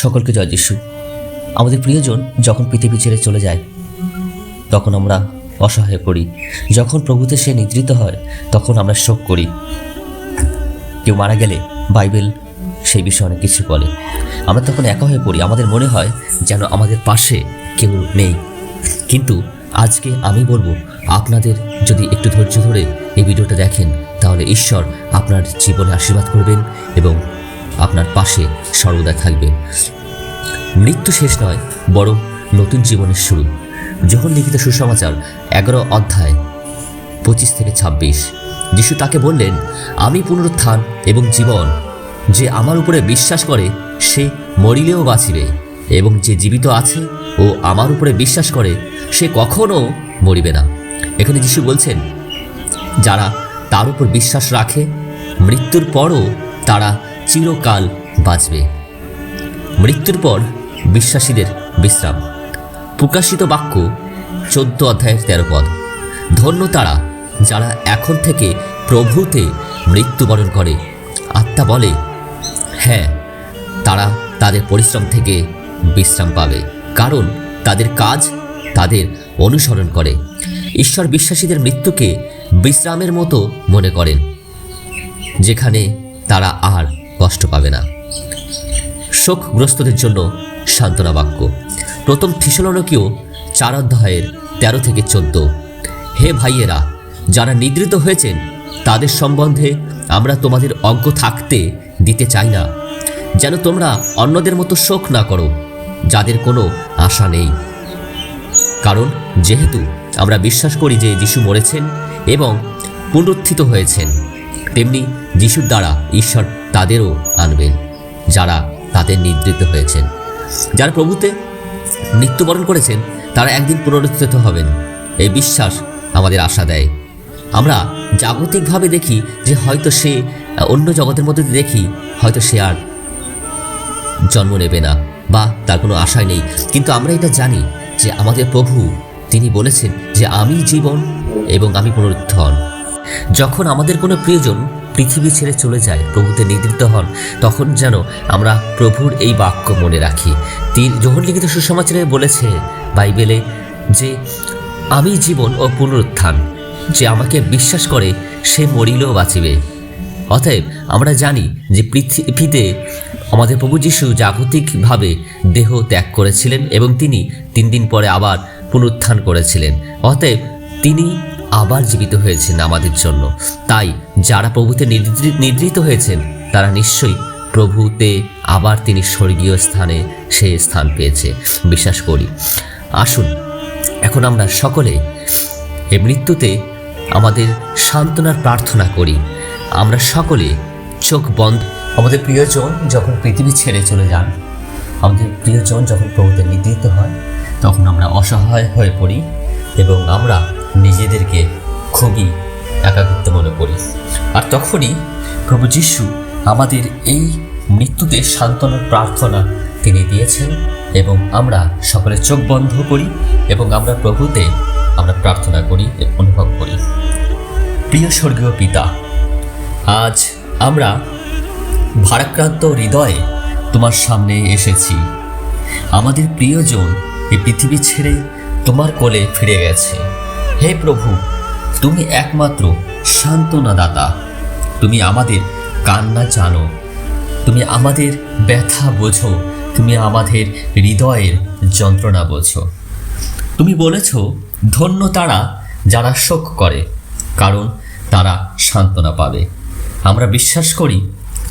সকলকে জয় যিশু। আমাদের প্রিয়জন যখন পৃথিবী ছেড়ে চলে যায় তখন আমরা অসহায় পড়ি। যখন প্রভুতে সে নিদ্রিত হয় তখন আমরা শোক করি। কেউ মারা গেলে বাইবেল সেই বিষয়ে অনেক কিছু বলে। আমরা তখন একা হয়ে পড়ি, আমাদের মনে হয় যেন আমাদের পাশে কেউ নেই। কিন্তু আজকে আমি বলবো, আপনাদের যদি একটু ধৈর্য ধরে এই ভিডিওটা দেখেন তাহলে ঈশ্বর আপনার জীবনে আশীর্বাদ করবেন এবং আপনার পাশে সর্বদা থাকবে। মৃত্যু শেষ নয়, বরং নতুন জীবনের শুরু। যোহন লিখিত সুসমাচার 11 অধ্যায় 25 থেকে 26। যিশু তাকে বললেন, আমি পুনরুত্থান এবং জীবন। যে আমার উপরে বিশ্বাস করে সে মরিলেও বাঁচিবে, এবং যে জীবিত আছে ও আমার উপরে বিশ্বাস করে সে কখনো মরিবে না। এখানে যিশু বলছেন, যারা তার উপর বিশ্বাস রাখে মৃত্যুর পরও তারা চিরকাল বাঁচবে। মৃত্যুর পর বিশ্বাসীদের বিশ্রাম। প্রকাশিত বাক্য 14 অধ্যায়ের 13 পদ। ধন্য তারা যারা এখন থেকে প্রভুতে মৃত্যুবরণ করে। আত্মা বলে, হ্যাঁ, তারা তাদের পরিশ্রম থেকে বিশ্রাম পাবে, কারণ তাদের কাজ তাদের অনুসরণ করে। ঈশ্বর বিশ্বাসীদের মৃত্যুকে বিশ্রামের মতো মনে করেন, যেখানে তারা আর কষ্ট পাবে না। শোকগ্রস্তদের জন্য সান্ত্বনা বাক্য। প্রথম থিসলনিকীয় 4 অধ্যায়ের 13 থেকে 14। হে ভাইয়েরা, যারা নিদ্রিত হয়েছেন তাদের সম্বন্ধে আমরা তোমাদের অজ্ঞ থাকতে দিতে চাই না, যেন তোমরা অন্যদের মতো শোক না করো, যাদের কোনো আশা নেই। কারণ যেহেতু আমরা বিশ্বাস করি যে যিশু মরেছেন এবং পুনরুত্থিত হয়েছেন, তেমনি যিশুর দ্বারা ঈশ্বর তাদেরও আনবেন যারা তাদের নিদ্রিত হয়েছেন। যারা প্রভুতে মৃত্যুবরণ করেছেন তারা একদিন পুনরুত্থিত হবেন, এই বিশ্বাস আমাদের আশা দেয়। আমরা জাগতিকভাবে দেখি যে হয়তো সে অন্য জগতের মধ্যে দেখি হয়তো সে আর জন্ম নেবে না বা তার কোনো আশাই নেই, কিন্তু আমরা এটা জানি যে আমাদের প্রভু তিনি বলেছেন যে আমি জীবন এবং আমি পুনরুত্থান। যখন আমাদের কোনো প্রিয়জন পৃথিবী ছেড়ে চলে যায়, প্রভুতে নিদ্রিত হন, তখন যেন আমরা প্রভুর এই বাক্য মনে রাখি। যোহন লিখিত সুসমাচারে বলেছে বাইবেলে যে আমি জীবন ও পুনরুত্থান, যে আমাকে বিশ্বাস করে সে মরিলেও বাঁচিবে। অতএব আমরা জানি যে পৃথিবীতে আমাদের প্রভু যিশু জাগতিকভাবে দেহ ত্যাগ করেছিলেন এবং তিনি 3 দিন পরে আবার পুনরুত্থান করেছিলেন। অতএব তিনি আবার জীবিত হয়েছেন আমাদের জন্য। তাই যারা প্রভুতে নিদ্রিত হয়েছেন তারা নিশ্চয়ই প্রভুতে আবার তিনি স্বর্গীয় স্থানে সে স্থান পেয়েছে বিশ্বাস করি। আসুন এখন আমরা সকলে এই মৃত্যুতে আমাদের সান্ত্বনার প্রার্থনা করি। আমরা সকলে চোখ বন্ধ। আমাদের প্রিয়জন যখন পৃথিবী ছেড়ে চলে যান, আমাদের প্রিয়জন যখন প্রভুতে নিদ্রিত হয়, তখন আমরা অসহায় হয়ে পড়ি এবং আমরা নিজেদেরকে খুবই একাকিত্ব মনে করি। আর তখনই প্রভু যিশু আমাদের এই মৃত্যুতে সান্ত্বনার প্রার্থনা তিনি দিয়েছেন এবং আমরা সকলে চোখ বন্ধ করি এবং আমরা প্রভুতে আমরা প্রার্থনা করি, অনুভব করি। প্রিয় স্বর্গীয় পিতা, আজ আমরা ভারাক্রান্ত হৃদয়ে তোমার সামনে এসেছি। আমাদের প্রিয়জন এই পৃথিবী ছেড়ে তোমার কোলে ফিরে গেছে। হে প্রভু, তুমি একমাত্র সান্ত্বনাদাতা। তুমি আমাদের কান্না জানো, তুমি আমাদের ব্যথা বোঝো, তুমি আমাদের হৃদয়ের যন্ত্রণা বোঝো। তুমি বলেছ, ধন্য তারা যারা শোক করে, কারণ তারা সান্ত্বনা পাবে। আমরা বিশ্বাস করি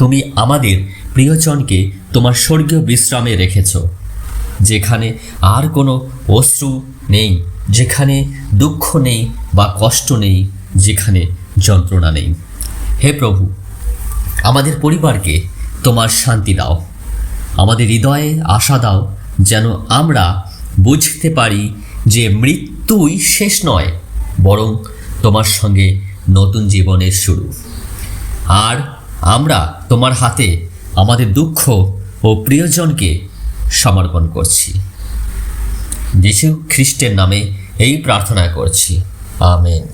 তুমি আমাদের প্রিয়জনকে তোমার স্বর্গীয় বিশ্রামে রেখেছ, যেখানে আর কোনো অশ্রু নেই, যেখানে দুঃখ নেই বা কষ্ট নেই, যেখানে যন্ত্রণা নেই। হে প্রভু, আমাদের পরিবারকে তোমার শান্তি দাও, আমাদের হৃদয়ে আশা দাও, যেন আমরা বুঝতে পারি যে মৃত্যুই শেষ নয়, বরং তোমার সঙ্গে নতুন জীবনের শুরু। আর আমরা তোমার হাতে আমাদের দুঃখ ও প্রিয়জনকে সমর্পণ করছি। যিশু খ্রিস্টের নামে এই প্রার্থনা করছি, আমেন।